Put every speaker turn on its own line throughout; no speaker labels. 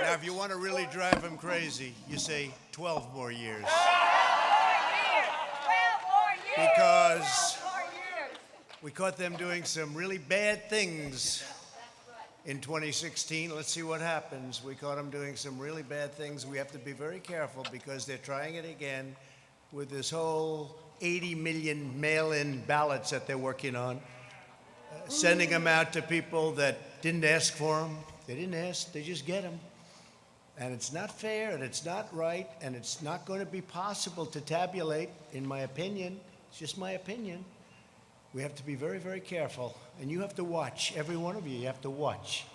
Now, if you want to really drive them crazy, you say 12 more years. Because we caught them doing some really bad things in 2016. Let's see what happens. We caught them doing some really bad things. We have to be very careful because they're trying it again with this whole 80 million mail-in ballots that they're working on, sending them out to people that didn't ask for them. They didn't ask, they just get them. And it's not fair, and it's not right, and it's not going to be possible to tabulate, in my opinion. It's just my opinion. We have to be very, very careful. And you have to watch, every one of you have to watch.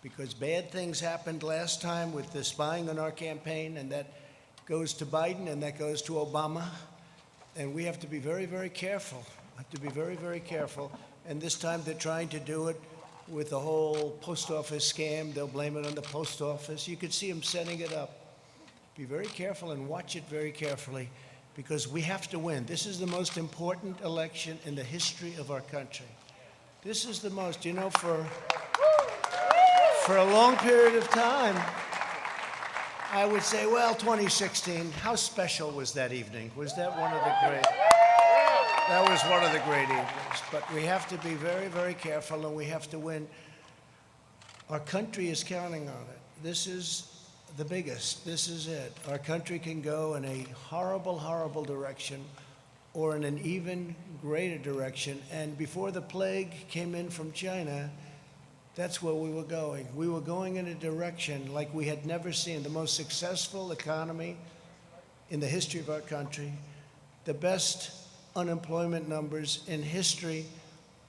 Because bad things happened last time with the spying on our campaign, and that goes to Biden, and that goes to Obama. And we have to be very, very careful. We have to be very, very careful. And this time they're trying to do it with the whole post office scam. They'll blame it on the post office. You could see them setting it up. Be very careful and watch it very carefully because we have to win. This is the most important election in the history of our country. This is the most, you know, for a long period of time, I would say, well, 2016, how special was that evening? Was that one of the great? That was one of the great evenings. But we have to be very, very careful, and we have to win. Our country is counting on it. This is the biggest. This is it. Our country can go in a horrible, horrible direction or in an even greater direction. And before the plague came in from China, that's where we were going. We were going in a direction like we had never seen. The most successful economy in the history of our country, the best unemployment numbers in history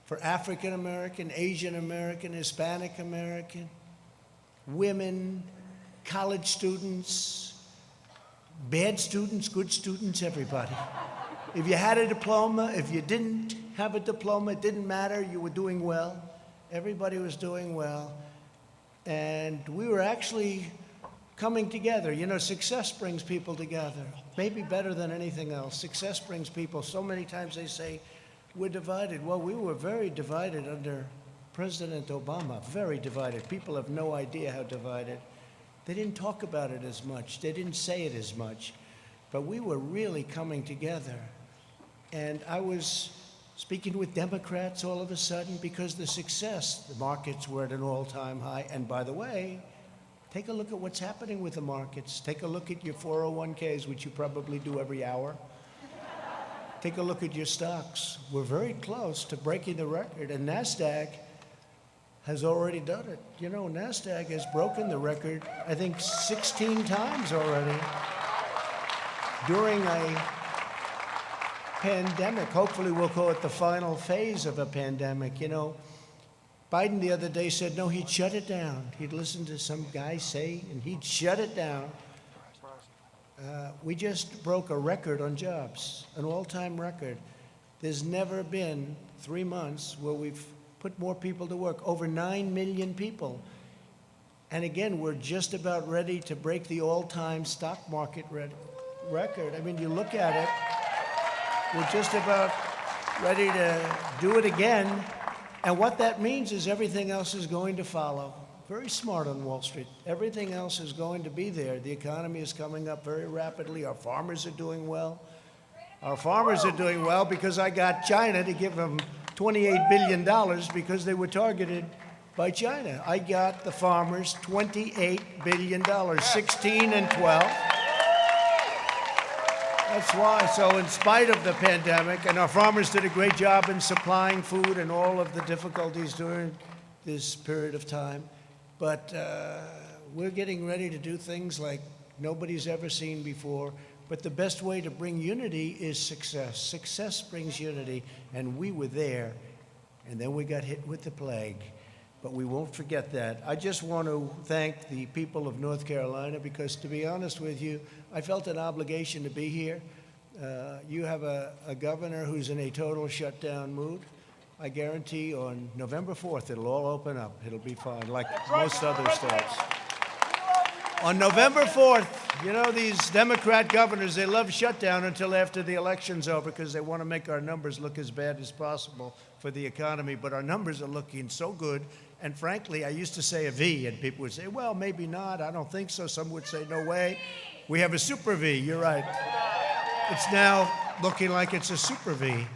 for African American, Asian American, Hispanic American, women, college students, bad students, good students, everybody. If you had a diploma, if you didn't have a diploma, it didn't matter, you were doing well. Everybody was doing well. And we were actually coming together. You know, success brings people together, maybe better than anything else. Success brings people. So many times they say, we're divided. Well, we were very divided under President Obama, very divided. People have no idea how divided. They didn't talk about it as much. They didn't say it as much. But we were really coming together. And I was speaking with Democrats all of a sudden because the success, the markets were at an all-time high. And by the way, take a look at what's happening with the markets. Take a look at your 401ks, which you probably do every hour. Take a look at your stocks. We're very close to breaking the record, and NASDAQ has already done it. You know, NASDAQ has broken the record, I think, 16 times already during a pandemic. Hopefully we'll call it the final phase of a pandemic. You know, Biden the other day said, no, he'd shut it down. He'd listen to some guy say, and he'd shut it down. We just broke a record on jobs, an all-time record. There's never been 3 months where we've put more people to work, over 9 million people. And again, we're just about ready to break the all-time stock market record. I mean, you look at it, we're just about ready to do it again. And what that means is everything else is going to follow. Very smart on Wall Street. Everything else is going to be there. The economy is coming up very rapidly. Our farmers are doing well. Our farmers are doing well because I got China to give them $28 billion because they were targeted by China. I got the farmers $28 billion, 16 and 12. That's why. So in spite of the pandemic, and our farmers did a great job in supplying food and all of the difficulties during this period of time, but we're getting ready to do things like nobody's ever seen before. But the best way to bring unity is success. Success brings unity, and we were there, and then we got hit with the plague. But we won't forget that. I just want to thank the people of North Carolina because, to be honest with you, I felt an obligation to be here. You have a governor who's in a total shutdown mood. I guarantee on November 4th, it'll all open up. It'll be fine, like most other states. On November 4th, you know, these Democrat governors, they love shutdown until after the election's over because they want to make our numbers look as bad as possible for the economy. But our numbers are looking so good. And frankly, I used to say a V, and people would say, well, maybe not. I don't think so. Some would say, no way. We have a super V. You're right. It's now looking like it's a super V.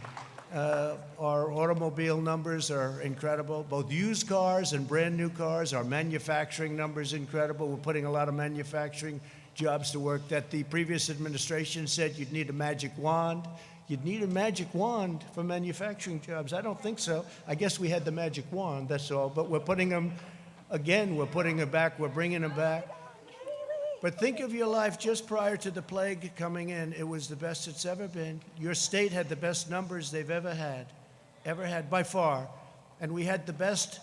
Our automobile numbers are incredible, both used cars and brand new cars. Our manufacturing numbers incredible. We're putting a lot of manufacturing jobs to work that the previous administration said you'd need a magic wand. You'd need a magic wand for manufacturing jobs. I don't think so. I guess we had the magic wand, that's all. But we're putting them, again, we're putting them back, we're bringing them back. But think of your life just prior to the plague coming in. It was the best it's ever been. Your state had the best numbers they've ever had by far. And we had the best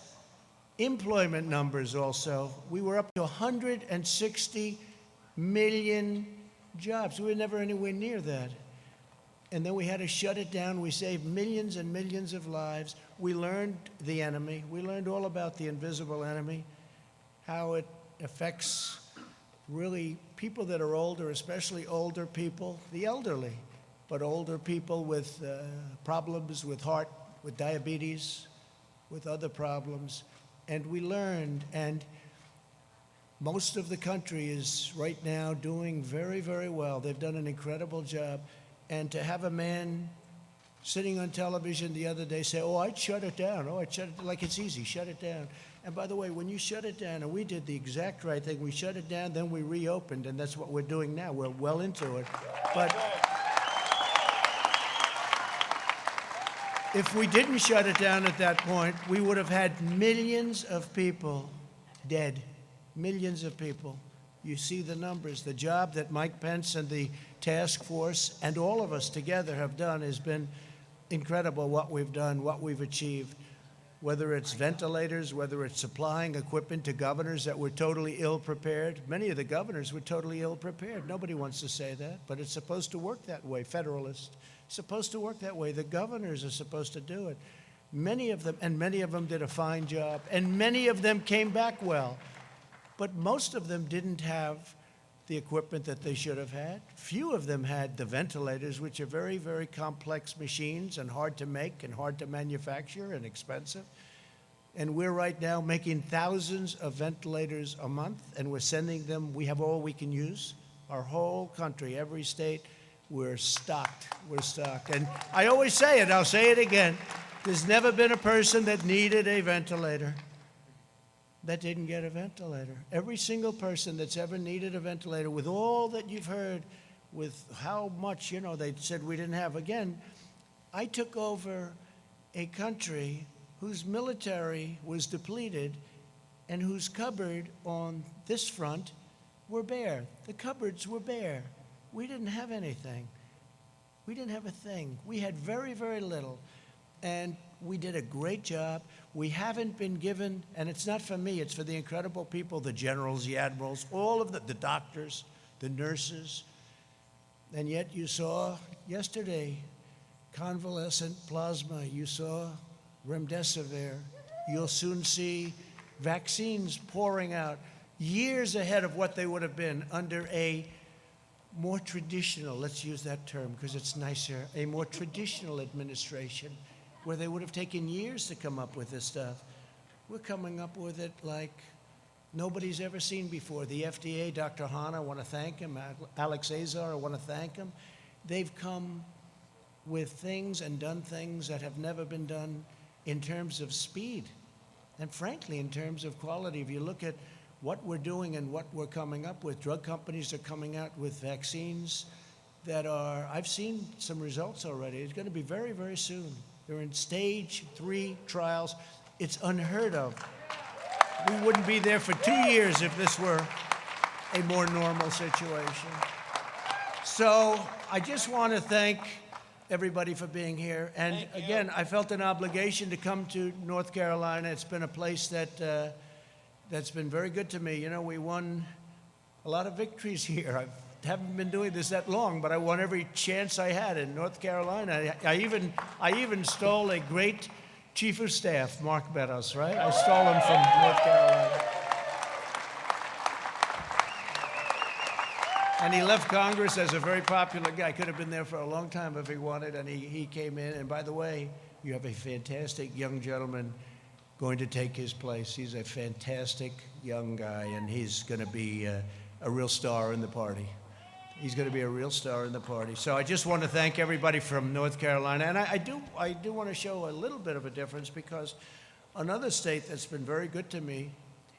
employment numbers also. We were up to 160 million jobs. We were never anywhere near that. And then we had to shut it down. We saved millions and millions of lives. We learned the enemy. We learned all about the invisible enemy, how it affects really people that are older, especially older people, the elderly, but older people with problems with heart, with diabetes, with other problems. And we learned, and most of the country is right now doing very, very well. They've done an incredible job. And to have a man sitting on television the other day say, oh, I'd shut it down. Oh, I'd shut it, like it's easy, shut it down. And by the way, when you shut it down, and we did the exact right thing, we shut it down, then we reopened, and that's what we're doing now. We're well into it. But if we didn't shut it down at that point, we would have had millions of people dead, millions of people. You see the numbers. The job that Mike Pence and the task force and all of us together have done has been incredible, what we've done, what we've achieved. Whether it's ventilators, whether it's supplying equipment to governors that were totally ill-prepared. Many of the governors were totally ill-prepared. Nobody wants to say that, but it's supposed to work that way, Federalists. It's supposed to work that way. The governors are supposed to do it. Many of them did a fine job, and many of them came back well. But most of them didn't have the equipment that they should have had. Few of them had the ventilators, which are very, very complex machines and hard to make and hard to manufacture and expensive. And we're right now making thousands of ventilators a month, and we're sending them. We have all we can use. Our whole country, every state, we're stocked. We're stocked. And I always say it, I'll say it again. There's never been a person that needed a ventilator that didn't get a ventilator. Every single person that's ever needed a ventilator, with all that you've heard, with how much, they said we didn't have. Again, I took over a country whose military was depleted and whose cupboard on this front were bare. The cupboards were bare. We didn't have anything. We didn't have a thing. We had very, very little. And we did a great job. We haven't been given, and it's not for me, it's for the incredible people, the generals, the admirals, all of the doctors, the nurses. And yet you saw yesterday convalescent plasma. You saw remdesivir. You'll soon see vaccines pouring out years ahead of what they would have been under a more traditional, let's use that term because it's nicer, a more traditional administration, where they would have taken years to come up with this stuff. We're coming up with it like nobody's ever seen before. The FDA, Dr. Hahn, I want to thank him. Alex Azar, I want to thank him. They've come with things and done things that have never been done in terms of speed and frankly in terms of quality. If you look at what we're doing and what we're coming up with, drug companies are coming out with vaccines that are, I've seen some results already. It's going to be very, very soon. They're in stage 3 trials. It's unheard of. We wouldn't be there for 2 years if this were a more normal situation. So I just want to thank everybody for being here. And again, I felt an obligation to come to North Carolina. It's been a place that that's been very good to me. We won a lot of victories here. I haven't been doing this that long, but I won every chance I had in North Carolina. I even stole a great chief of staff, Mark Meadows, right? I stole him from North Carolina. And he left Congress as a very popular guy. Could have been there for a long time if he wanted, and he came in. And by the way, you have a fantastic young gentleman, going to take his place. He's a fantastic young guy, and he's going to be a real star in the party. He's going to be a real star in the party. So I just want to thank everybody from North Carolina. And I do want to show a little bit of a difference, because another state that's been very good to me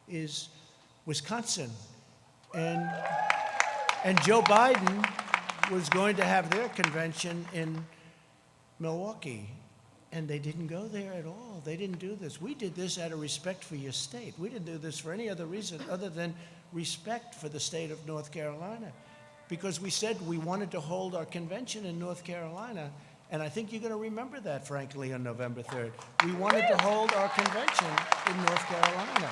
is Wisconsin. And Joe Biden was going to have their convention in Milwaukee, and they didn't go there at all. They didn't do this. We did this out of respect for your state. We didn't do this for any other reason other than respect for the state of North Carolina, because we said we wanted to hold our convention in North Carolina, and I think you're going to remember that, frankly, on November 3rd. We wanted to hold our convention in North Carolina.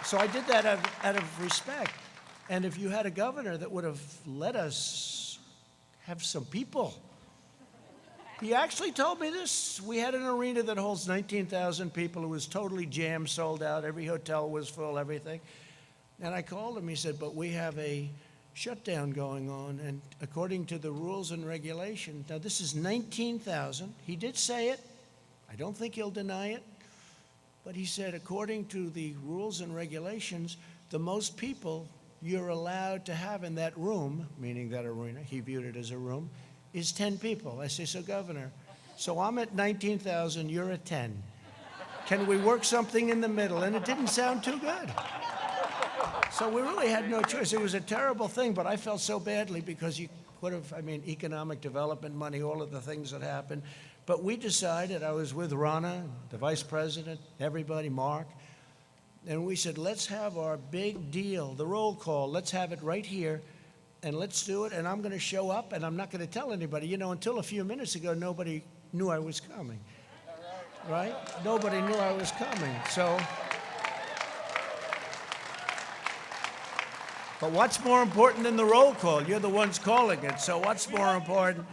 So I did that out of respect. And if you had a governor that would have let us have some people. He actually told me this. We had an arena that holds 19,000 people. It was totally jammed, sold out. Every hotel was full, everything. And I called him. He said, but we have a shutdown going on. And according to the rules and regulations, now this is 19,000. He did say it. I don't think he'll deny it. But he said, according to the rules and regulations, the most people you're allowed to have in that room, meaning that arena, he viewed it as a room, is 10 people. I say, so Governor, so I'm at 19,000, you're at 10. Can we work something in the middle? And it didn't sound too good. So we really had no choice. It was a terrible thing, but I felt so badly because you could have, economic development money, all of the things that happened. But we decided, I was with Rana, the vice president, everybody, Mark, and we said, let's have our big deal, the roll call. Let's have it right here. And let's do it, and I'm going to show up, and I'm not going to tell anybody. You know, until a few minutes ago, nobody knew I was coming, right? Nobody knew I was coming, so. But what's more important than the roll call? You're the ones calling it, so what's more important?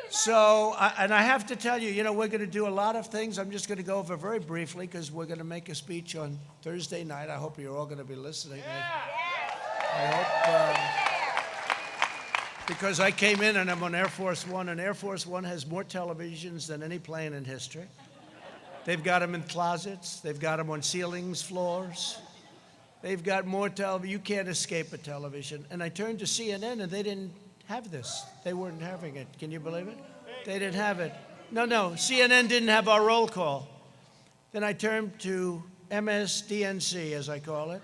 So, and I have to tell you, we're going to do a lot of things. I'm just going to go over very briefly, because we're going to make a speech on Thursday night. I hope you're all going to be listening. I hope, because I came in and I'm on Air Force One, and Air Force One has more televisions than any plane in history. They've got them in closets. They've got them on ceilings, floors. They've got more television. You can't escape a television. And I turned to CNN, and they didn't have this. They weren't having it. Can you believe it? They didn't have it. No, CNN didn't have our roll call. Then I turned to MSDNC, as I call it.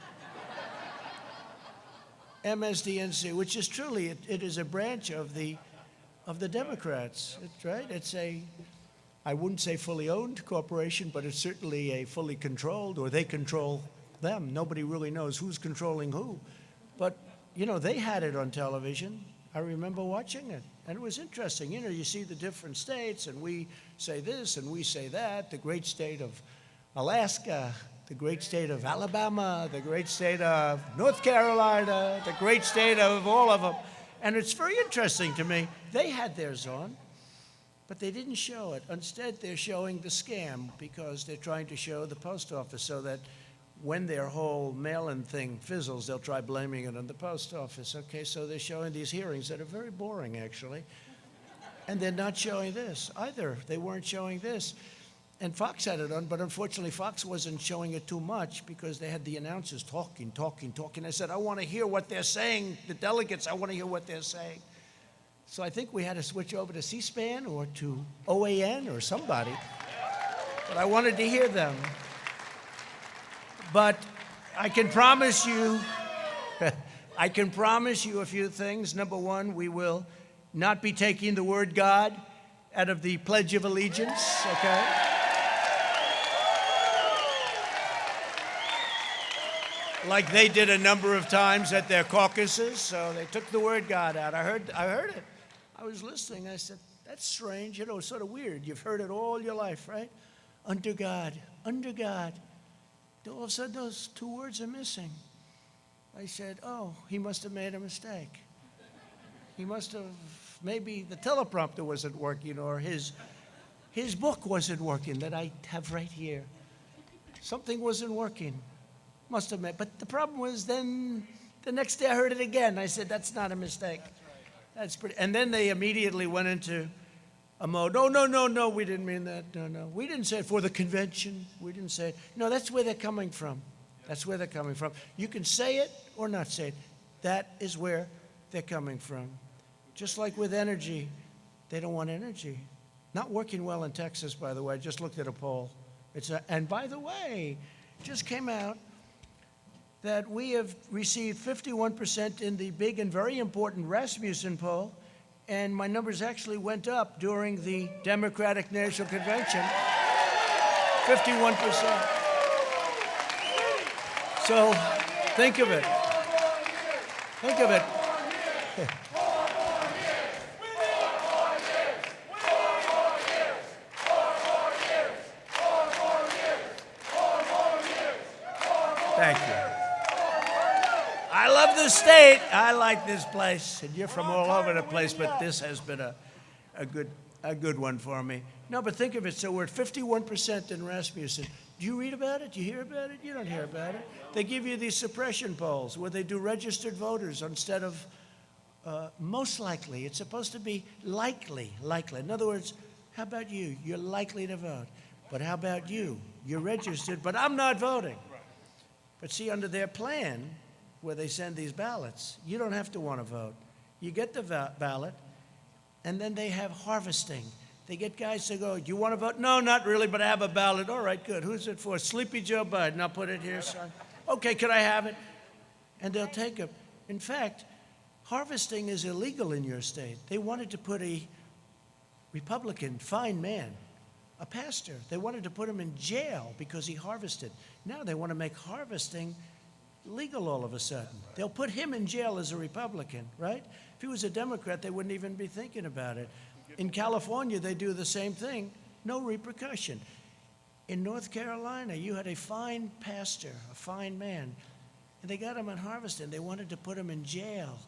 MSDNC, which is truly, it is a branch of the Democrats. It's right. It's I wouldn't say fully owned corporation, but it's certainly a fully controlled, or they control them. Nobody really knows who's controlling who. But, they had it on television. I remember watching it, and it was interesting. You see the different states, and we say this and we say that. The great state of Alaska, the great state of Alabama, the great state of North Carolina, the great state of all of them. And it's very interesting to me. They had theirs on, but they didn't show it. Instead, they're showing the scam, because they're trying to show the post office, so that when their whole mail-in thing fizzles, they'll try blaming it on the post office. Okay, so they're showing these hearings that are very boring, actually. And they're not showing this either. They weren't showing this. And Fox had it on, but unfortunately Fox wasn't showing it too much, because they had the announcers talking. I said, I want to hear what they're saying. The delegates, I want to hear what they're saying. So I think we had to switch over to C-SPAN or to OAN or somebody. But I wanted to hear them. But I can promise you, a few things. Number one, we will not be taking the word God out of the Pledge of Allegiance, okay? Like they did a number of times at their caucuses, so they took the word God out. I heard it. I was listening. I said, that's strange. It's sort of weird. You've heard it all your life, right? Under God, under God. All of a sudden, those two words are missing. I said, oh, he must have made a mistake. He must have, maybe the teleprompter wasn't working, or his book wasn't working that I have right here. Something wasn't working. Must have made, but the problem was then the next day I heard it again. I said, that's not a mistake. That's pretty. And then they immediately went into a mode. Oh, no, no, no, we didn't mean that. No, no. We didn't say it for the convention. We didn't say it. No, that's where they're coming from. That's where they're coming from. You can say it or not say it. That is where they're coming from. Just like with energy, they don't want energy. Not working well in Texas, by the way. I just looked at a poll. And by the way, just came out that we have received 51% in the big and very important Rasmussen poll, and my numbers actually went up during the Democratic National Convention, 51%. So think of it. Think of it. Thank you. I love this state. I like this place. And you're from all over the place, but this has been a good one for me. No, but think of it. So we're at 51% in Rasmussen. Do you read about it? Do you hear about it? You don't hear about it. They give you these suppression polls where they do registered voters instead of most likely. It's supposed to be likely. In other words, how about you? You're likely to vote. But how about you? You're registered, but I'm not voting. But see, under their plan, where they send these ballots, you don't have to want to vote. You get the ballot, and then they have harvesting. They get guys to go, you want to vote? No, not really, but I have a ballot. All right, good. Who's it for? Sleepy Joe Biden. I'll put it here, son. Okay, could I have it? And they'll take it. In fact, harvesting is illegal in your state. They wanted to put a Republican, fine man, a pastor. They wanted to put him in jail because he harvested. Now they want to make harvesting legal all of a sudden. They'll put him in jail as a Republican, right? If he was a Democrat, they wouldn't even be thinking about it. In California, they do the same thing. No repercussion. In North Carolina, you had a fine pastor, a fine man, and they got him on harvesting. They wanted to put him in jail.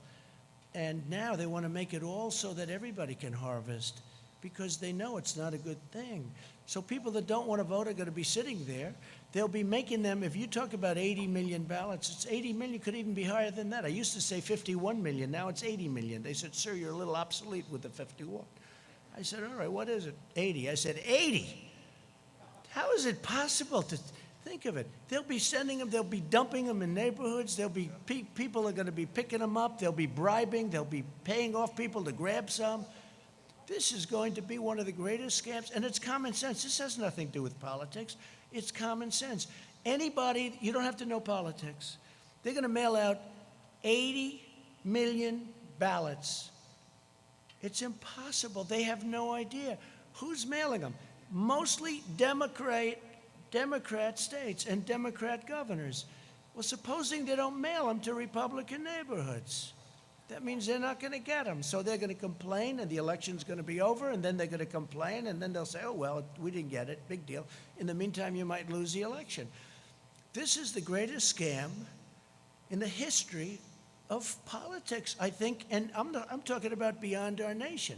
And now they want to make it all so that everybody can harvest because they know it's not a good thing. So people that don't want to vote are going to be sitting there. They'll be making them, if you talk about 80 million ballots, it's 80 million, could even be higher than that. I used to say 51 million, now it's 80 million. They said, sir, you're a little obsolete with the 51. I said, all right, what is it? 80. I said, 80? How is it possible to think of it? They'll be sending them, they'll be dumping them in neighborhoods, there'll be people are going to be picking them up, they'll be bribing, they'll be paying off people to grab some. This is going to be one of the greatest scams, and it's common sense. This has nothing to do with politics. It's common sense. Anybody, you don't have to know politics. They're going to mail out 80 million ballots. It's impossible. They have no idea. Who's mailing them? Mostly Democrat states and Democrat governors. Well, supposing they don't mail them to Republican neighborhoods. That means they're not going to get them. So they're going to complain, and the election's going to be over, and then they're going to complain, and then they'll say, oh, well, we didn't get it. Big deal. In the meantime, you might lose the election. This is the greatest scam in the history of politics, I think, and I'm talking about beyond our nation.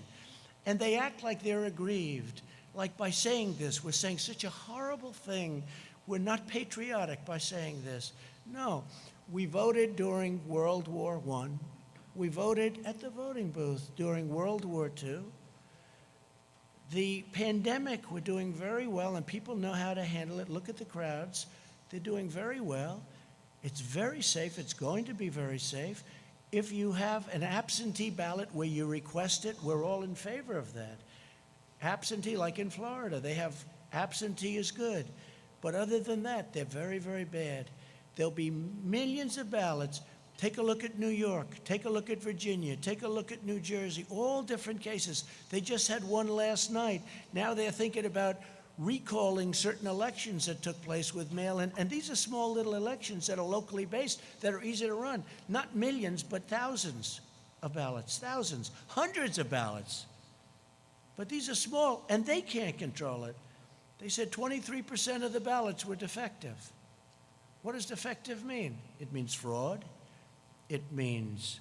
And they act like they're aggrieved. Like by saying this, we're saying such a horrible thing. We're not patriotic by saying this. No, we voted during World War I. We voted at the voting booth during World War II. The pandemic, we're doing very well, and people know how to handle it. Look at the crowds. They're doing very well. It's very safe. It's going to be very safe. If you have an absentee ballot where you request it, we're all in favor of that. Absentee, like in Florida, they have absentee is good. But other than that, they're very, very bad. There'll be millions of ballots. Take a look at New York. Take a look at Virginia. Take a look at New Jersey. All different cases. They just had one last night. Now they're thinking about recalling certain elections that took place with mail-in. And these are small little elections that are locally based, that are easy to run. Not millions, but thousands of ballots. Thousands. Hundreds of ballots. But these are small, and they can't control it. They said 23% of the ballots were defective. What does defective mean? It means fraud. It means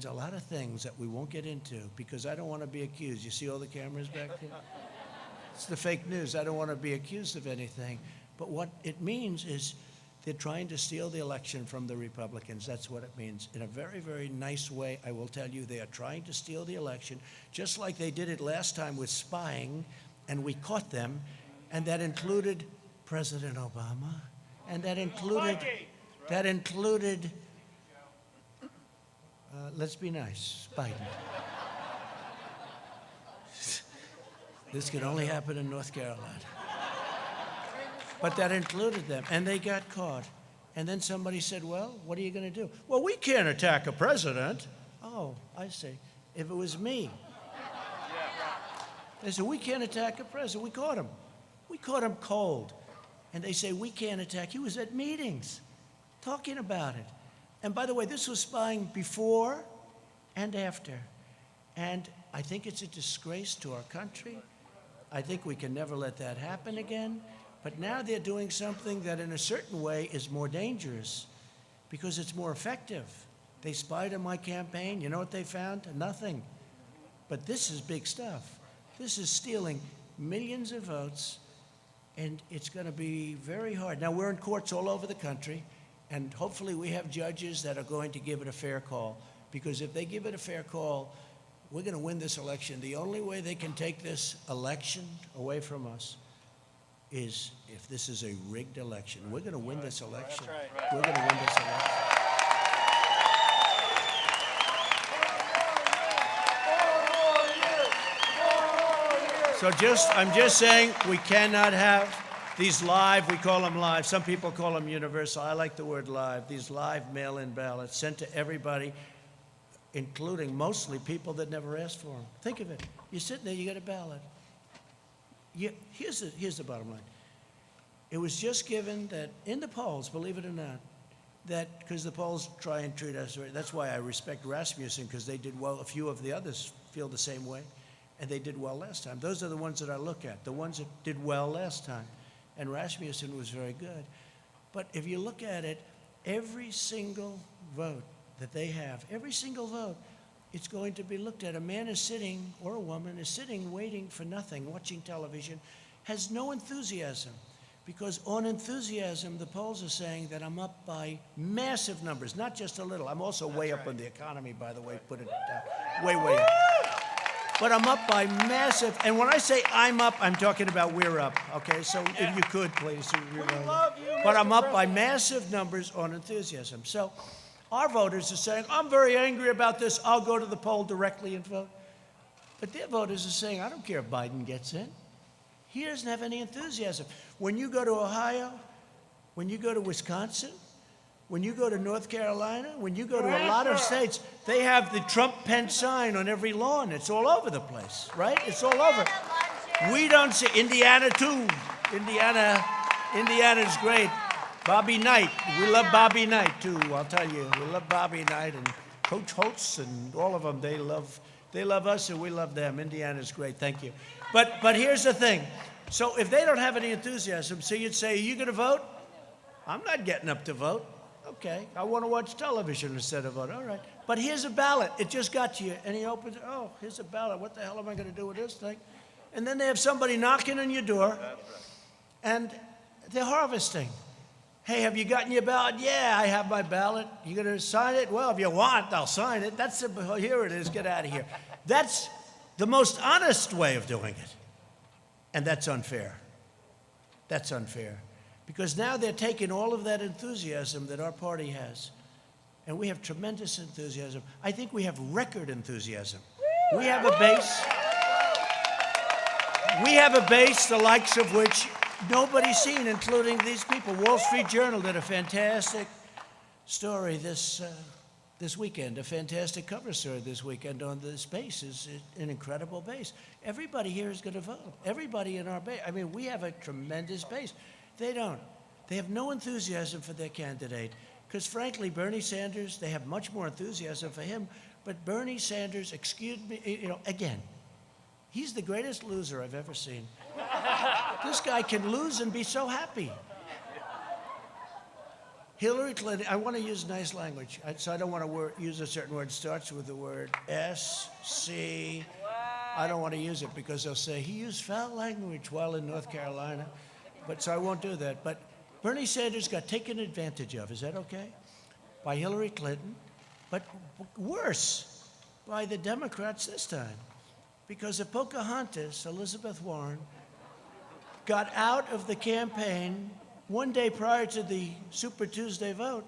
a lot of things that we won't get into because I don't want to be accused. You see all the cameras back there? It's the fake news. I don't want to be accused of anything. But what it means is They're trying to steal the election from the Republicans. That's what it means. In a very, very nice way, I will tell you, they are trying to steal the election, just like they did it last time with spying, and we caught them, and that included President Obama, and that included, let's be nice, Biden. This could only happen in North Carolina. But that included them, and they got caught. And then somebody said, well, what are you going to do? Well, we can't attack a president. Oh, I see. If it was me. They said, we can't attack a president. We caught him. We caught him cold. And they say, we can't attack. He was at meetings talking about it. And by the way, this was spying before and after. And I think it's a disgrace to our country. I think we can never let that happen again. But now they're doing something that in a certain way is more dangerous because it's more effective. They spied on my campaign. You know what they found? Nothing. But this is big stuff. This is stealing millions of votes, and it's going to be very hard. Now, we're in courts all over the country, and hopefully we have judges that are going to give it a fair call, because if they give it a fair call, we're going to win this election. The only way they can take this election away from us is if this is a rigged election. We're going to win this election. We're going to win this election. So I'm just saying we cannot have these live, we call them live. Some people call them universal. I like the word live. These live mail-in ballots sent to everybody, including mostly people that never asked for them. Think of it. You're sitting there, you get a ballot. Here's the bottom line. It was just given that in the polls, believe it or not, that because the polls try and treat us right. That's why I respect Rasmussen, because they did well. A few of the others feel the same way, and they did well last time. Those are the ones that I look at, the ones that did well last time. And Rasmussen was very good. But if you look at it, every single vote that they have, every single vote, it's going to be looked at. A man is sitting, or a woman is sitting, waiting for nothing, watching television, has no enthusiasm. Because on enthusiasm, the polls are saying that I'm up by massive numbers, not just a little. I'm also way up on the economy, by the way, put it down. Way up. But I'm up by massive, and when I say I'm up, I'm talking about we're up, okay? So if you could, please.
We love you,
but I'm up
President.
by massive numbers on enthusiasm. So our voters are saying, I'm very angry about this. I'll go to the poll directly and vote. But their voters are saying, I don't care if Biden gets in. He doesn't have any enthusiasm. When you go to Ohio, when you go to Wisconsin, when you go to North Carolina, when you go to a lot of states, they have the Trump-Pence sign on every lawn. It's all over the place, right? It's all over. We don't see Indiana, too. Indiana's great. Bobby Knight. We love Bobby Knight, too, I'll tell you. We love Bobby Knight and Coach Holtz and all of them. They love us and we love them. Indiana's great. Thank you. But here's the thing. So if they don't have any enthusiasm, so you'd say, are you going to vote? I'm not getting up to vote. Okay. I want to watch television instead of vote. All right. But here's a ballot. It just got to you. And he opens it. Oh, here's a ballot. What the hell am I going to do with this thing? And then they have somebody knocking on your door. And they're harvesting. Hey, have you gotten your ballot? Yeah, I have my ballot. You going to sign it? Well, if you want, I'll sign it. Here it is. Get out of here. That's the most honest way of doing it. And that's unfair. That's unfair. Because now they're taking all of that enthusiasm that our party has. And we have tremendous enthusiasm. I think we have record enthusiasm. We have a base. We have a base the likes of which nobody's seen, including these people. Wall Street Journal did a fantastic story this weekend, a fantastic cover story this weekend on this base. Is an incredible base. Everybody here is going to vote. Everybody in our base. I mean, we have a tremendous base. They don't. They have no enthusiasm for their candidate. Because frankly, Bernie Sanders, they have much more enthusiasm for him. But Bernie Sanders, excuse me, again, he's the greatest loser I've ever seen. This guy can lose and be so happy. Hillary Clinton, I want to use nice language, so I don't want to use a certain word. It starts with the word S-C. I don't want to use it because they'll say he used foul language while in North Carolina. But so I won't do that. But
Bernie Sanders got taken advantage of, is that okay? By Hillary Clinton, but worse, by the Democrats this time. Because if Pocahontas, Elizabeth Warren, got out of the campaign one day prior to the Super Tuesday vote,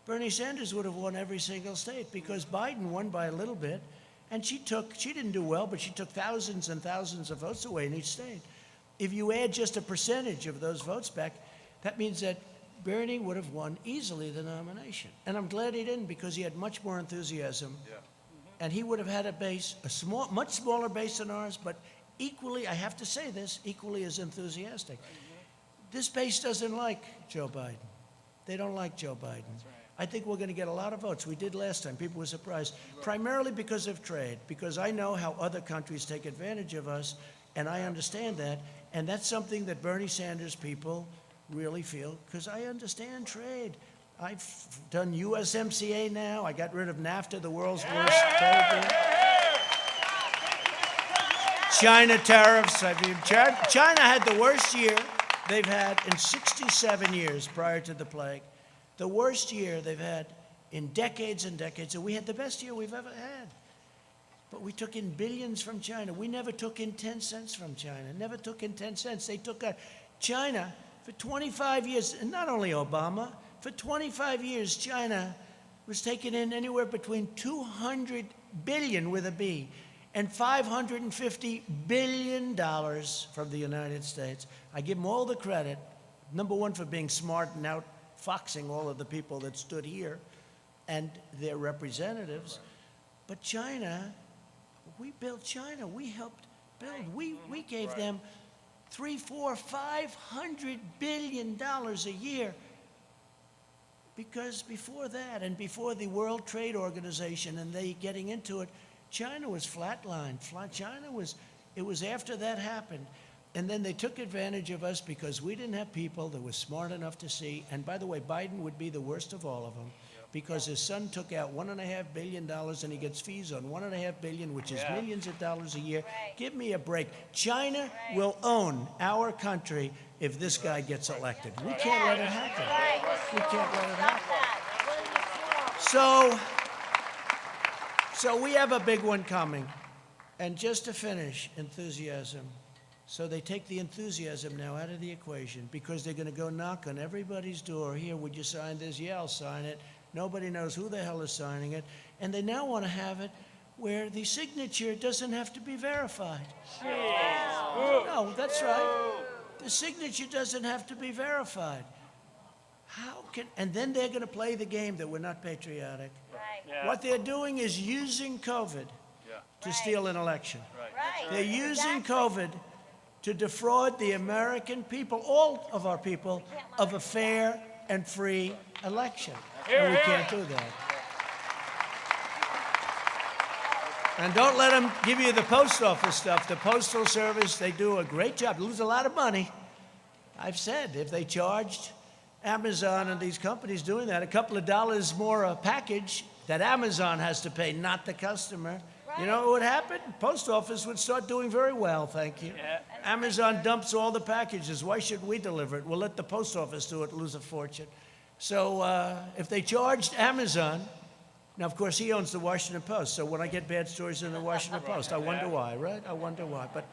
Bernie Sanders would have won every single state because Biden won by a little bit, and she didn't do well, but she took thousands and thousands of votes away in each state. If you add just a percentage of those votes back, that means that Bernie would have won easily the nomination. And I'm glad he didn't because he had much more enthusiasm. Yeah. And he would have had a base, much smaller base than ours, but equally, I have to say this, equally as enthusiastic. This base doesn't like Joe Biden. They don't like Joe Biden. I think we're going to get a lot of votes. We did last time. People were surprised, primarily because of trade, because I know how other countries take advantage of us, and I understand that. And that's something that Bernie Sanders people really feel, because I understand trade. I've done USMCA now. I got rid of NAFTA, the world's worst trade deal. China tariffs. I mean, China had the worst year they've had in 67 years prior to the plague. The worst year they've had in decades and decades. And we had the best year we've ever had. But we took in billions from China. We never took in 10 cents from China. Never took in 10 cents. They took China for 25 years, and not only Obama, for 25 years, China was taking in anywhere between 200 billion with a B and $550 billion from the United States. I give them all the credit, number one, for being smart and outfoxing all of the people that stood here and their representatives. But China, we built China. We helped build. We gave them $300, $400, $500 billion a year. Because before that, and before the World Trade Organization and they getting into it, China was flatlined. It was after that happened. And then they took advantage of us because we didn't have people that were smart enough to see. And by the way, Biden would be the worst of all of them because his son took out $1.5 billion and he gets fees on $1.5 billion, which is millions of dollars a year. Right. Give me a break. China will own our country if this guy gets elected. We can't let it happen. We can't let it happen. So we have a big one coming. And just to finish, enthusiasm. So they take the enthusiasm now out of the equation because they're going to go knock on everybody's door. Here, would you sign this? Yeah, I'll sign it. Nobody knows who the hell is signing it. And they now want to have it where the signature doesn't have to be verified. No, that's right. The signature doesn't have to be verified. And then they're going to play the game that we're not patriotic. Right. Yeah. What they're doing is using COVID to steal an election. Right. They're using COVID to defraud the American people, all of our people, of a fair and free election. And we can't do that. And don't let them give you the post office stuff. The Postal Service, they do a great job. They lose a lot of money. I've said if they charged Amazon and these companies doing that a couple of dollars more a package that Amazon has to pay, not the customer, you know what would happen? Post office would start doing very well, thank you. Yeah. Amazon dumps all the packages. Why should we deliver it? We'll let the post office do it, lose a fortune. So if they charged Amazon, now, of course, he owns the Washington Post, so when I get bad stories in the Washington Post, I wonder why, right? I wonder why. But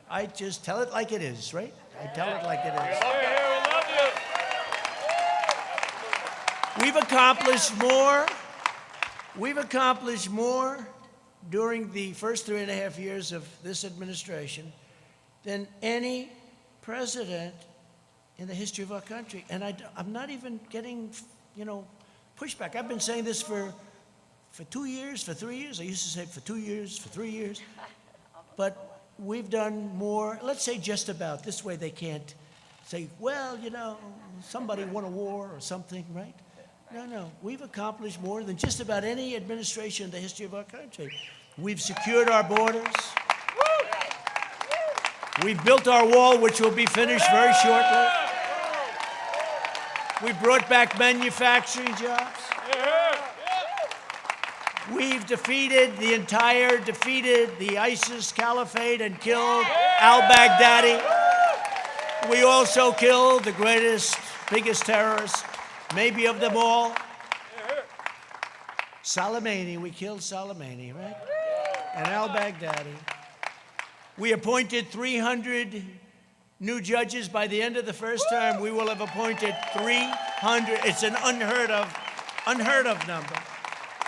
I just tell it like it is, right? I tell it like it is.
We love you.
We've accomplished more. We've accomplished more during the first 3.5 years of this administration than any president in the history of our country. And I'm not even getting, pushback. I've been saying this for 2 years, for 3 years. I used to say for 2 years, for 3 years. But we've done more, let's say just about. This way they can't say, well, somebody won a war or something, right? No. We've accomplished more than just about any administration in the history of our country. We've secured our borders. We've built our wall, which will be finished very shortly. We brought back manufacturing jobs. We've defeated the ISIS caliphate and killed al-Baghdadi. We also killed the greatest biggest terrorist, maybe of them all. Soleimani, we killed Soleimani, right? And al-Baghdadi. We appointed 300 new judges. By the end of the first term, we will have appointed 300. It's an unheard of number.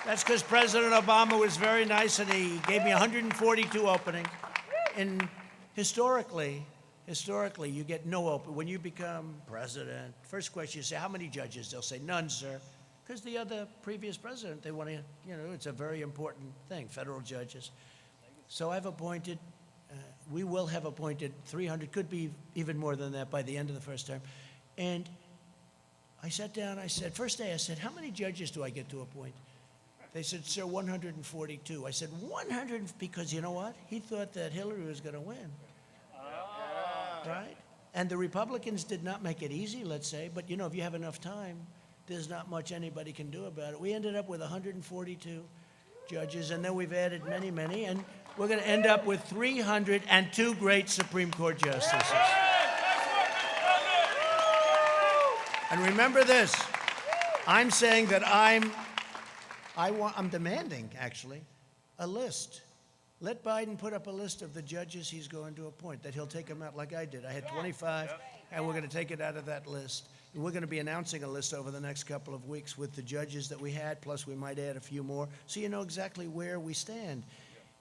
That's because President Obama was very nice and he gave me 142 openings. And historically, you get no open. When you become president, first question you say, how many judges? They'll say, none, sir. Because the other previous president, they want to, it's a very important thing, federal judges. So I've appointed, we will have appointed 300, could be even more than that by the end of the first term. And I sat down, I said, first day I said, how many judges do I get to appoint? They said, sir, 142. I said, 100, because you know what? He thought that Hillary was going to win, right? And the Republicans did not make it easy, let's say, but if you have enough time, there's not much anybody can do about it. We ended up with 142 judges, and then we've added many, many, and we're going to end up with 302 great Supreme Court justices. And remember this, I'm saying that I'm demanding, actually, a list. Let Biden put up a list of the judges he's going to appoint, that he'll take them out like I did. I had 25, and we're going to take it out of that list. And we're going to be announcing a list over the next couple of weeks with the judges that we had, plus we might add a few more, so you know exactly where we stand.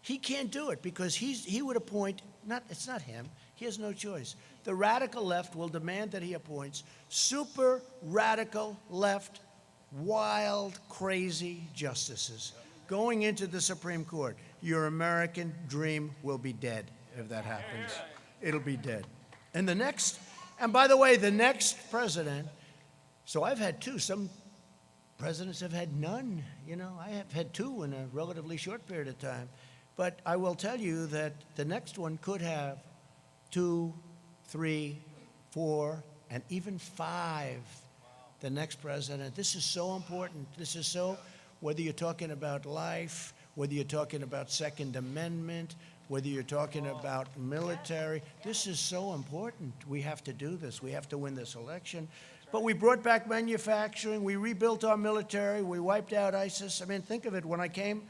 He can't do it because he would appoint, it's not him, he has no choice. The radical left will demand that he appoints super radical left, wild, crazy justices going into the Supreme Court. Your American dream will be dead if that happens. It'll be dead. And by the way, the next president, so I've had two. Some presidents have had none. I have had two in a relatively short period of time. But I will tell you that the next one could have 2, 3, 4, and even 5. The next president. This is so important. Whether you're talking about life, whether you're talking about Second Amendment, whether you're talking about military, this is so important. We have to do this. We have to win this election. But we brought back manufacturing. We rebuilt our military. We wiped out ISIS. I mean, think of it. When I came,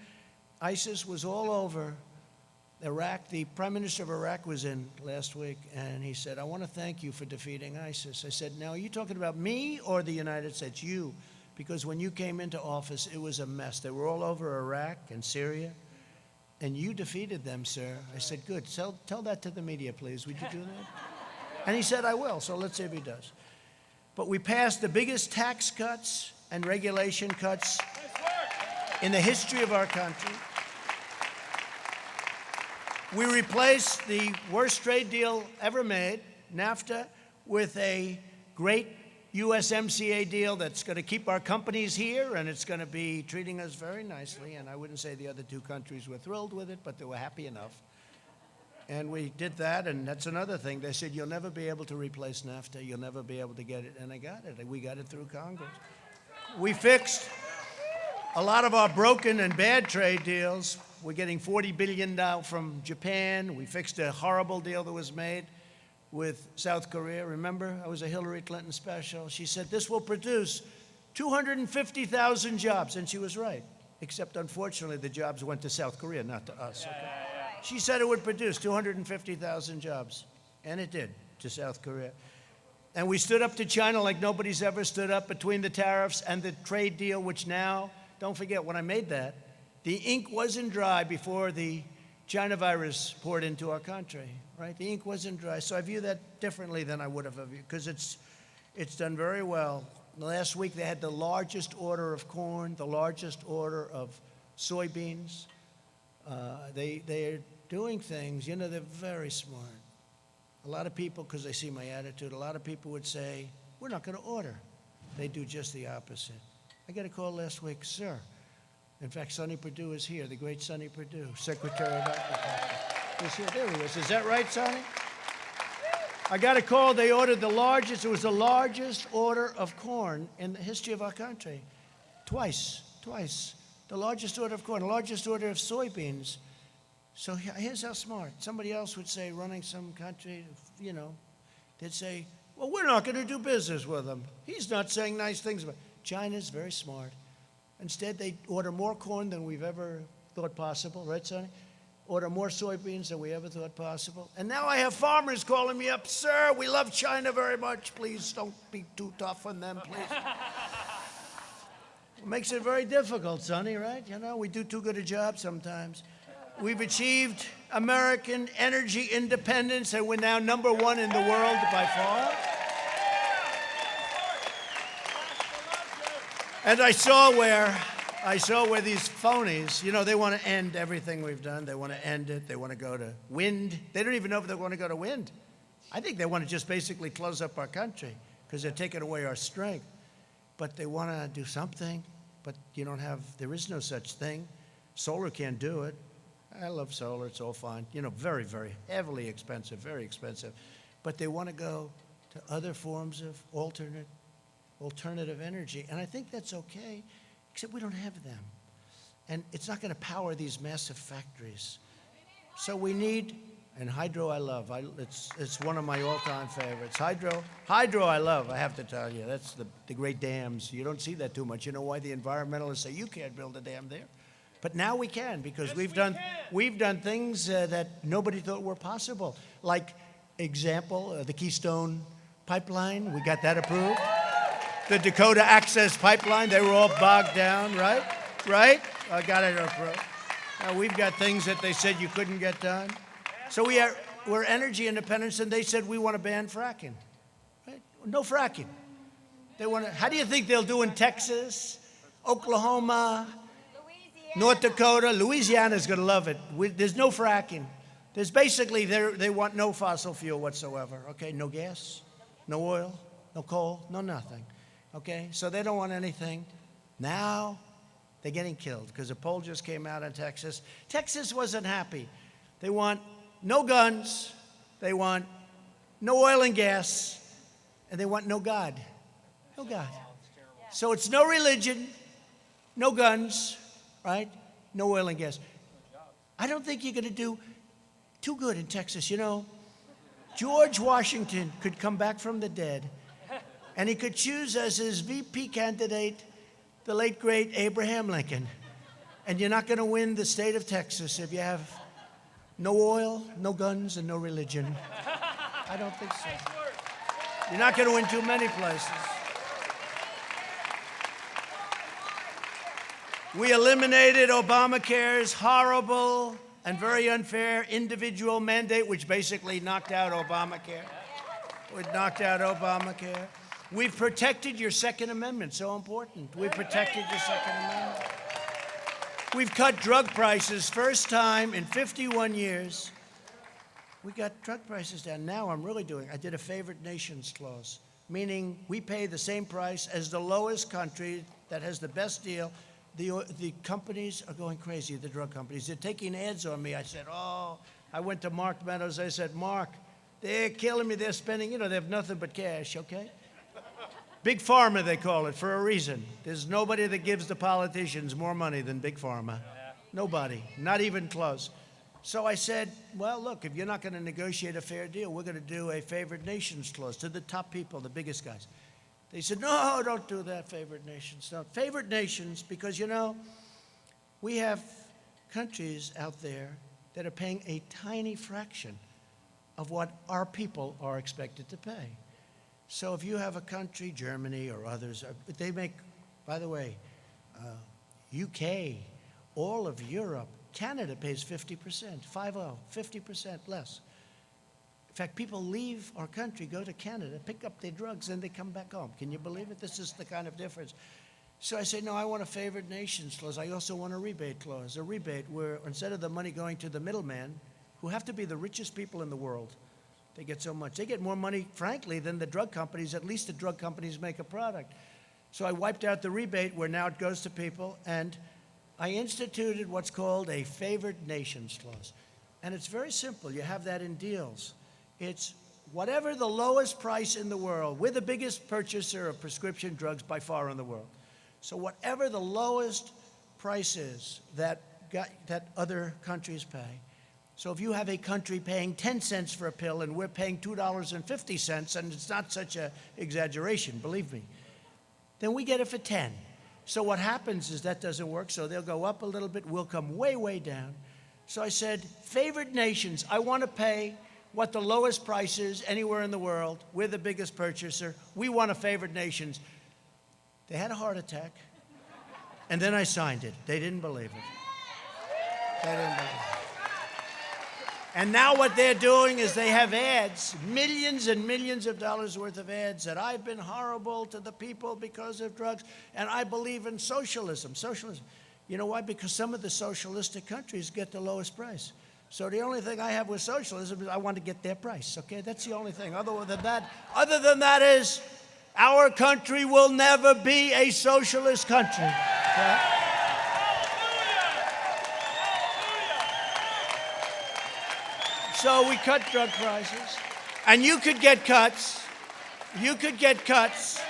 ISIS was all over Iraq. The Prime Minister of Iraq was in last week, and he said, I want to thank you for defeating ISIS. I said, now, are you talking about me or the United States? You. Because when you came into office, it was a mess. They were all over Iraq and Syria. And you defeated them, sir. I said, good. Tell that to the media, please. Would you do that? And he said, I will. So let's see if he does. But we passed the biggest tax cuts and regulation cuts in the history of our country. We replaced the worst trade deal ever made, NAFTA, with a great USMCA deal that's going to keep our companies here, and it's going to be treating us very nicely. And I wouldn't say the other two countries were thrilled with it, but they were happy enough. And we did that, and that's another thing. They said, you'll never be able to replace NAFTA. You'll never be able to get it. And I got it. We got it through Congress. We fixed a lot of our broken and bad trade deals. We're getting $40 billion from Japan. We fixed a horrible deal that was made with South Korea. Remember, I was a Hillary Clinton special. She said, this will produce 250,000 jobs. And she was right, except unfortunately the jobs went to South Korea, not to us. Okay? She said it would produce 250,000 jobs, and it did, to South Korea. And we stood up to China like nobody's ever stood up between the tariffs and the trade deal, which now, don't forget, when I made that, the ink wasn't dry before the China virus poured into our country, right? The ink wasn't dry. So I view that differently than I would have, because it's done very well. Last week they had the largest order of corn, the largest order of soybeans. They're doing things, they're very smart. A lot of people, because they see my attitude, a lot of people would say, we're not going to order. They do just the opposite. I got a call last week, sir. In fact, Sonny Perdue is here, the great Sonny Perdue, Secretary of Agriculture. He's here. There he is. Is that right, Sonny? I got a call. They ordered it was the largest order of corn in the history of our country. Twice. The largest order of corn, the largest order of soybeans. So here's how smart. Somebody else would say, running some country, they'd say, Well, we're not going to do business with him. He's not saying nice things about China's very smart. Instead, they order more corn than we've ever thought possible, right, Sonny? Order more soybeans than we ever thought possible. And now I have farmers calling me up, sir, we love China very much. Please don't be too tough on them, please. It makes it very difficult, Sonny, right? You know, we do too good a job sometimes. We've achieved American energy independence, and we're now #1 in the world by far. And I saw where these phonies, you know, they want to end everything we've done. They want to end it. They want to go to wind. They don't even know if they want to go to wind. I think they want to just basically close up our country because they're taking away our strength. But they want to do something, but there is no such thing. Solar can't do it. I love solar, it's all fine. You know, very, very heavily expensive, very expensive. But they want to go to other forms of alternative energy. And I think that's okay, except we don't have them. And it's not going to power these massive factories. So we need, and hydro I love. It's one of my all-time favorites. Hydro I love, I have to tell you. That's the great dams. You don't see that too much. You know why the environmentalists say you can't build a dam there? But now we can, because we've done things that nobody thought were possible. Like, example, the Keystone Pipeline, we got that approved. The Dakota Access Pipeline, they were all bogged down, right? Right? I got it approved. Now we've got things that they said you couldn't get done. So we're energy independent, and they said we want to ban fracking. Right? No fracking. They want to. How do you think they'll do in Texas, Oklahoma, North Dakota? Louisiana's going to love it. There's no fracking. There's basically, they want no fossil fuel whatsoever, okay? No gas, no oil, no coal, no nothing, okay? So they don't want anything. Now they're getting killed because a poll just came out in Texas. Texas wasn't happy. They want no guns, they want no oil and gas, and they want no God. No God. So it's no religion, no guns, right? No oil and gas. I don't think you're going to do too good in Texas. You know, George Washington could come back from the dead, and he could choose as his VP candidate the late, great Abraham Lincoln. And you're not going to win the state of Texas if you have no oil, no guns, and no religion. I don't think so. You're not going to win too many places. We eliminated Obamacare's horrible and very unfair individual mandate, which basically knocked out Obamacare. It knocked out Obamacare. We've protected your Second Amendment, so important. We've protected your Second Amendment. We've cut drug prices, first time in 51 years. We got drug prices down. Now I did a favored nations clause, meaning we pay the same price as the lowest country that has the best deal. The companies are going crazy, the drug companies. They're taking ads on me. I said, I went to Mark Meadows. I said, Mark, they're killing me. They're spending, they have nothing but cash, okay? Big Pharma, they call it, for a reason. There's nobody that gives the politicians more money than Big Pharma. Nobody, not even close. So I said, well, look, if you're not going to negotiate a fair deal, we're going to do a favored nations clause to the top people, the biggest guys. They said, no, don't do that, favored nations. No, favored nations, because, we have countries out there that are paying a tiny fraction of what our people are expected to pay. So if you have a country, Germany or others, they make, by the way, UK, all of Europe, Canada pays 50%, 50% less. In fact, people leave our country, go to Canada, pick up their drugs, and they come back home. Can you believe it? This is the kind of difference. So I say, no, I want a favored nations clause. I also want a rebate clause, a rebate where instead of the money going to the middleman, who have to be the richest people in the world, they get so much. They get more money, frankly, than the drug companies. At least the drug companies make a product. So I wiped out the rebate where now it goes to people, and I instituted what's called a favored nations clause. And it's very simple. You have that in deals. It's whatever the lowest price in the world. We're the biggest purchaser of prescription drugs by far in the world. So whatever the lowest price is that other countries pay, So if you have a country paying 10 cents for a pill and we're paying $2.50, and it's not such an exaggeration, believe me, then we get it for 10. So what happens is that doesn't work, so they'll go up a little bit, we'll come way, way down. So I said, favored nations, I want to pay what the lowest price is anywhere in the world. We're the biggest purchaser. We want a favored nations. They had a heart attack, and then I signed it. They didn't believe it. They didn't believe it. And now what they're doing is they have ads, millions and millions of dollars worth of ads, that I've been horrible to the people because of drugs, and I believe in socialism. Socialism. You know why? Because some of the socialistic countries get the lowest price. So the only thing I have with socialism is I want to get their price, okay? That's the only thing. Other than that is our country will never be a socialist country. Okay? So we cut drug prices, and you could get cuts. You could get cuts.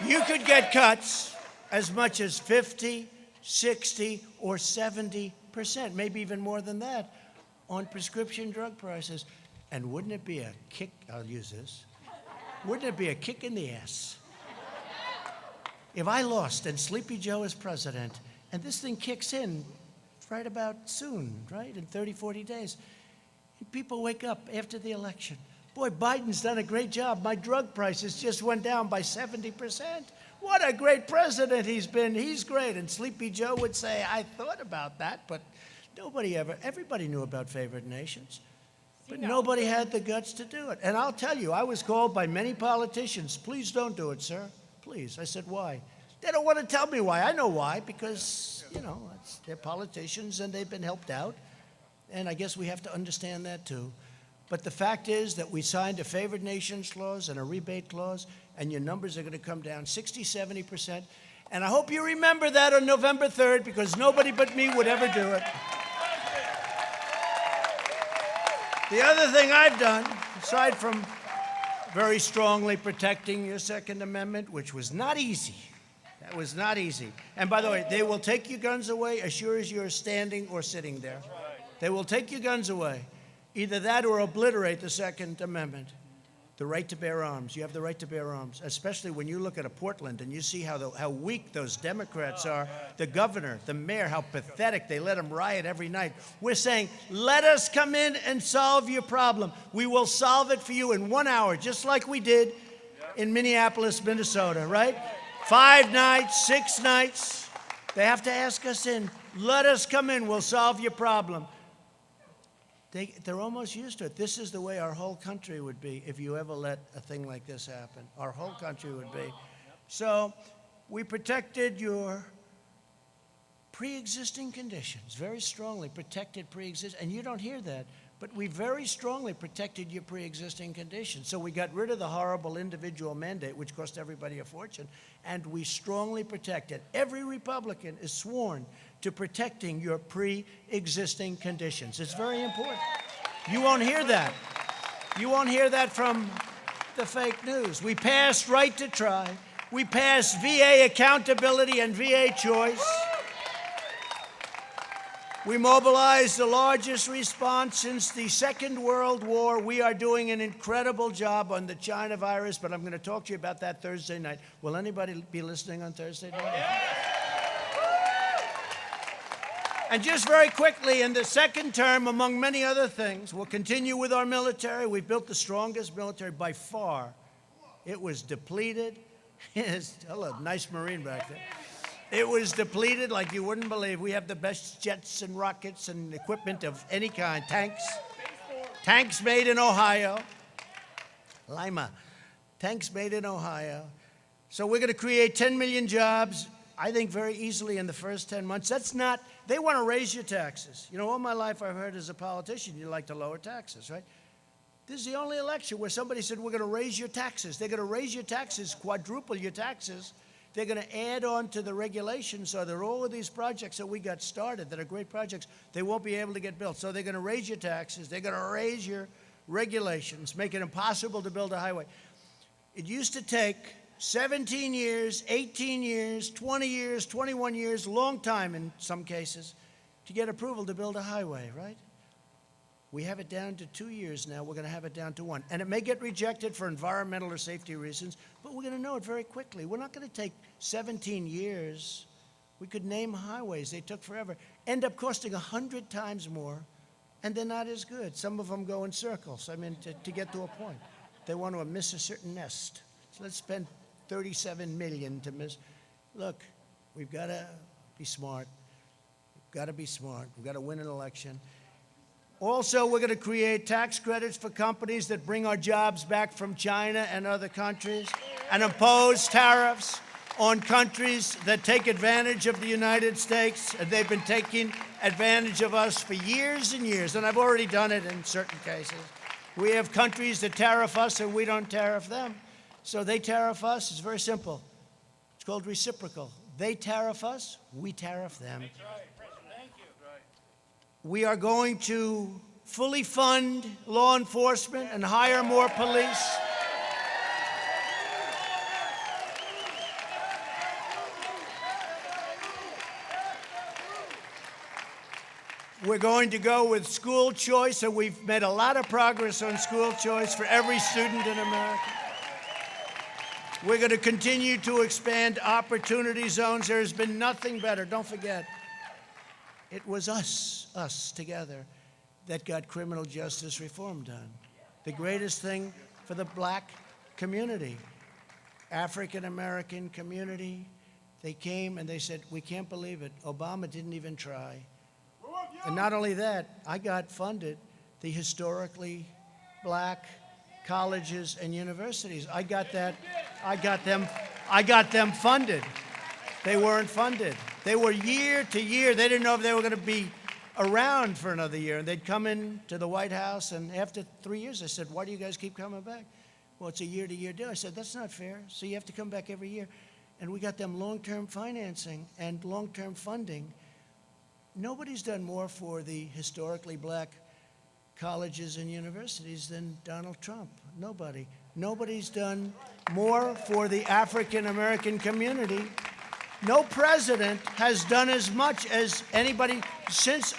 You could get cuts as much as 50, 60, or 70%, maybe even more than that, on prescription drug prices. And wouldn't it be a kick, I'll use this, wouldn't it be a kick in the ass if I lost and Sleepy Joe is president, and this thing kicks in right about soon, right, in 30, 40 days, and people wake up after the election. Boy, Biden's done a great job. My drug prices just went down by 70%. What a great president he's been. He's great. And Sleepy Joe would say, I thought about that, but everybody knew about favored nations. But nobody had the guts to do it. And I'll tell you, I was called by many politicians, please don't do it, sir. Please. I said, why? They don't want to tell me why. I know why, because, you know, they're politicians and they've been helped out. And I guess we have to understand that too. But the fact is that we signed a favored nations clause and a rebate clause, and your numbers are going to come down 60, 70%. And I hope you remember that on November 3rd, because nobody but me would ever do it. The other thing I've done, aside from very strongly protecting your Second Amendment, which was not easy. That was not easy. And by the way, they will take your guns away as sure as you're standing or sitting there. They will take your guns away. Either that or obliterate the Second Amendment. The right to bear arms. You have the right to bear arms, especially when you look at a Portland and you see how weak those Democrats are. The governor, the mayor, how pathetic. They let them riot every night. We're saying, let us come in and solve your problem. We will solve it for you in 1 hour, just like we did in Minneapolis, Minnesota, right? 5 nights, 6 nights. They have to ask us in. Let us come in. We'll solve your problem. They're almost used to it. This is the way our whole country would be if you ever let a thing like this happen. Our whole country would be. So we protected your pre-existing conditions, very strongly protected pre-existing, and you don't hear that, but we very strongly protected your pre-existing conditions. So we got rid of the horrible individual mandate, which cost everybody a fortune, and we strongly protected. Every Republican is sworn to protecting your pre-existing conditions. It's very important. You won't hear that. You won't hear that from the fake news. We passed right to try. We passed VA accountability and VA choice. We mobilized the largest response since the Second World War. We are doing an incredible job on the China virus, but I'm going to talk to you about that Thursday night. Will anybody be listening on Thursday night? And just very quickly, in the second term, among many other things, we'll continue with our military. We've built the strongest military by far. It was depleted. Hello, nice Marine back there. It was depleted like you wouldn't believe. We have the best jets and rockets and equipment of any kind. Tanks made in Ohio. Lima. Tanks made in Ohio. So we're going to create 10 million jobs, I think very easily in the first 10 months. That's not, they want to raise your taxes. You know, all my life I've heard as a politician, you like to lower taxes, right? This is the only election where somebody said, we're going to raise your taxes. They're going to raise your taxes, quadruple your taxes. They're going to add on to the regulations so that all of these projects that we got started that are great projects, they won't be able to get built. So they're going to raise your taxes. They're going to raise your regulations, make it impossible to build a highway. It used to take 17 years, 18 years, 20 years, 21 years, long time in some cases, to get approval to build a highway, right? We have it down to 2 years now. We're going to have it down to 1. And it may get rejected for environmental or safety reasons, but we're going to know it very quickly. We're not going to take 17 years. We could name highways. They took forever. End up costing 100 times more, and they're not as good. Some of them go in circles, I mean, to get to a point. They want to miss a certain nest. So let's spend $37 million to miss. Look, we've got to be smart. We've got to be smart. We've got to win an election. Also, we're going to create tax credits for companies that bring our jobs back from China and other countries and impose tariffs on countries that take advantage of the United States. And they've been taking advantage of us for years and years, and I've already done it in certain cases. We have countries that tariff us and we don't tariff them. So they tariff us. It's very simple. It's called reciprocal. They tariff us, we tariff them.
That's right. Thank you.
We are going to fully fund law enforcement and hire more police. We're going to go with school choice, and we've made a lot of progress on school choice for every student in America. We're going to continue to expand opportunity zones. There's been nothing better. Don't forget, it was us together, that got criminal justice reform done. The greatest thing for the black community, African American community. They came and they said, we can't believe it. Obama didn't even try. And not only that, I got funded the historically black colleges and universities. I got them funded. They weren't funded. They were year to year. They didn't know if they were going to be around for another year. And they'd come in to the White House, and after 3 years, I said, why do you guys keep coming back? Well, it's a year-to-year deal. I said, that's not fair. So you have to come back every year. And we got them long-term financing and long-term funding. Nobody's done more for the historically black colleges and universities than Donald Trump. Nobody. Nobody's done more for the African American community. No president has done as much as anybody since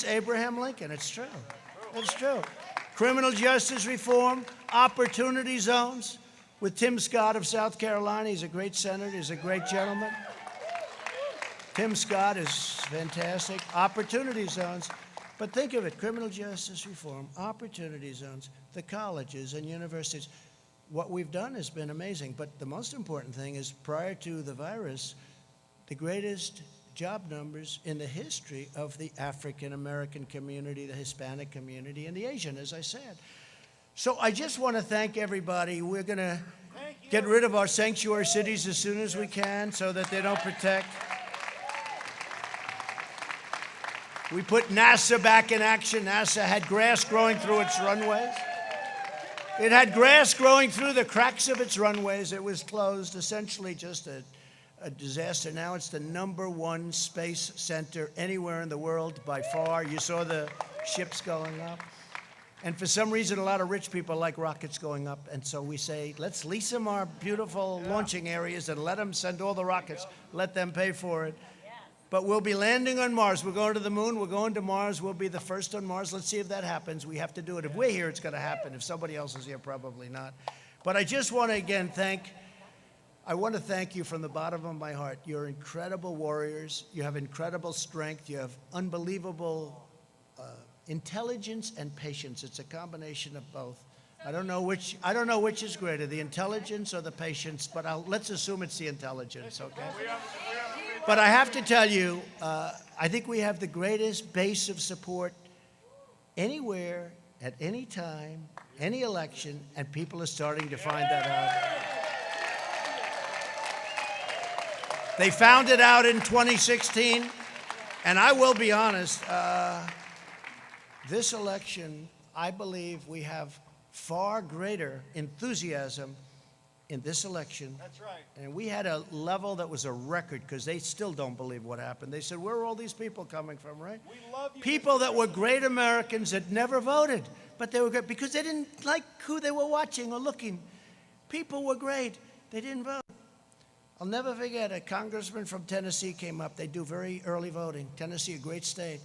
Abraham Lincoln. It's true. It's true. Criminal justice reform, opportunity zones with Tim Scott of South Carolina. He's a great senator. He's a great gentleman. Tim Scott is fantastic. Opportunity zones. But think of it, criminal justice reform, opportunity zones, the colleges and universities. What we've done has been amazing. But the most important thing is, prior to the virus, the greatest job numbers in the history of the African American community, the Hispanic community, and the Asian, as I said. So I just want to thank everybody. We're going to get rid of our sanctuary cities as soon as we can so that they don't protect. We put NASA back in action. NASA had grass growing through its runways. It had grass growing through the cracks of its runways. It was closed, essentially just a disaster. Now it's the #1 space center anywhere in the world by far. You saw the ships going up. And for some reason, a lot of rich people like rockets going up. And so we say, let's lease them our beautiful launching areas and let them send all the rockets. Let them pay for it. But we'll be landing on Mars. We're going to the moon. We're going to Mars. We'll be the first on Mars. Let's see if that happens. We have to do it. If we're here, it's going to happen. If somebody else is here, probably not. But I just want to, again, thank you from the bottom of my heart. You're incredible warriors. You have incredible strength. You have unbelievable intelligence and patience. It's a combination of both. I don't know which is greater, the intelligence or the patience, but let's assume it's the intelligence, okay? But I have to tell you, I think we have the greatest base of support anywhere, at any time, any election, and people are starting to find that out. They found it out in 2016, and I will be honest, this election, I believe we have far greater enthusiasm in this election.
That's right.
And we had a level that was a record, because they still don't believe what happened. They said, where are all these people coming from, right?
We love you.
People that were great Americans that never voted, but they were good because they didn't like who they were watching or looking. People were great. They didn't vote. I'll never forget, a congressman from Tennessee came up. They do very early voting. Tennessee, a great state.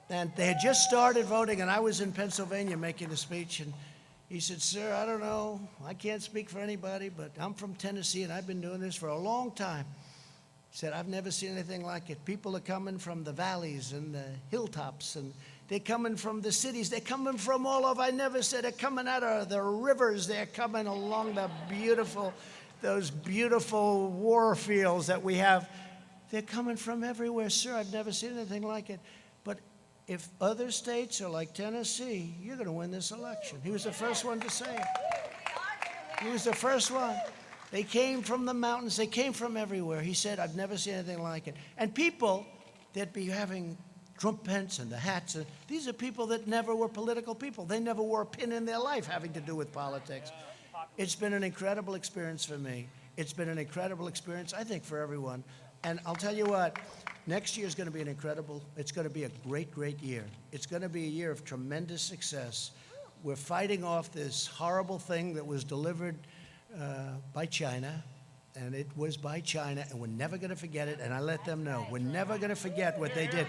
And they had just started voting, and I was in Pennsylvania making a speech, and he said, "Sir, I don't know. I can't speak for anybody, but I'm from Tennessee, and I've been doing this for a long time." He said, "I've never seen anything like it. People are coming from the valleys and the hilltops, and they're coming from the cities. They're coming from all over. I never said they're coming out of the rivers. They're coming along those beautiful war fields that we have. They're coming from everywhere. Sir, I've never seen anything like it. But if other states are like Tennessee, you're going to win this election." He was the first one to say it. He was the first one. They came from the mountains. They came from everywhere. He said, "I've never seen anything like it." And people that be having trumpets and the hats, these are people that never were political people. They never wore a pin in their life having to do with politics. It's been an incredible experience for me. It's been an incredible experience, I think, for everyone. And I'll tell you what, next year is going to be it's going to be a great, great year. It's going to be a year of tremendous success. We're fighting off this horrible thing that was delivered by China, and it was by China, and we're never going to forget it, and I let them know. We're never going to forget what they did.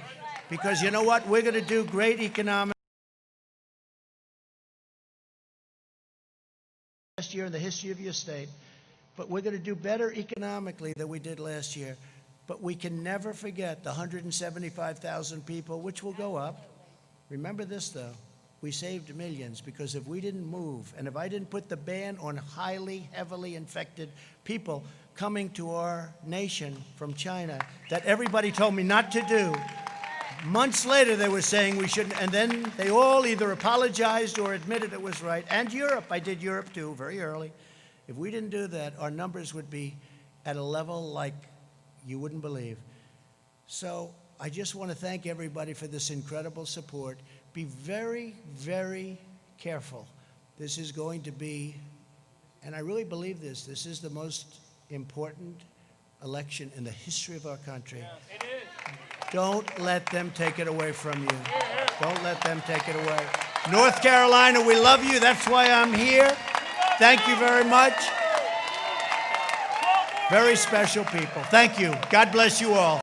Because you know what? We're going to do great economic last year in the history of your state, but we're going to do better economically than we did last year. But we can never forget the 175,000 people, which will go up. Remember this, though. We saved millions, because if we didn't move, and if I didn't put the ban on highly, heavily infected people coming to our nation from China, that everybody told me not to do, months later they were saying we shouldn't, and then they all either apologized or admitted it was right. And Europe, I did Europe too, very early. If we didn't do that, our numbers would be at a level like you wouldn't believe. So I just want to thank everybody for this incredible support. Be very, very careful. This is going to be, and I really believe this is the most important election in the history of our country.
It is.
Don't let them take it away from you. Don't let them take it away. North Carolina, we love you. That's why I'm here. Thank you very much. Very special people. Thank you. God bless you all.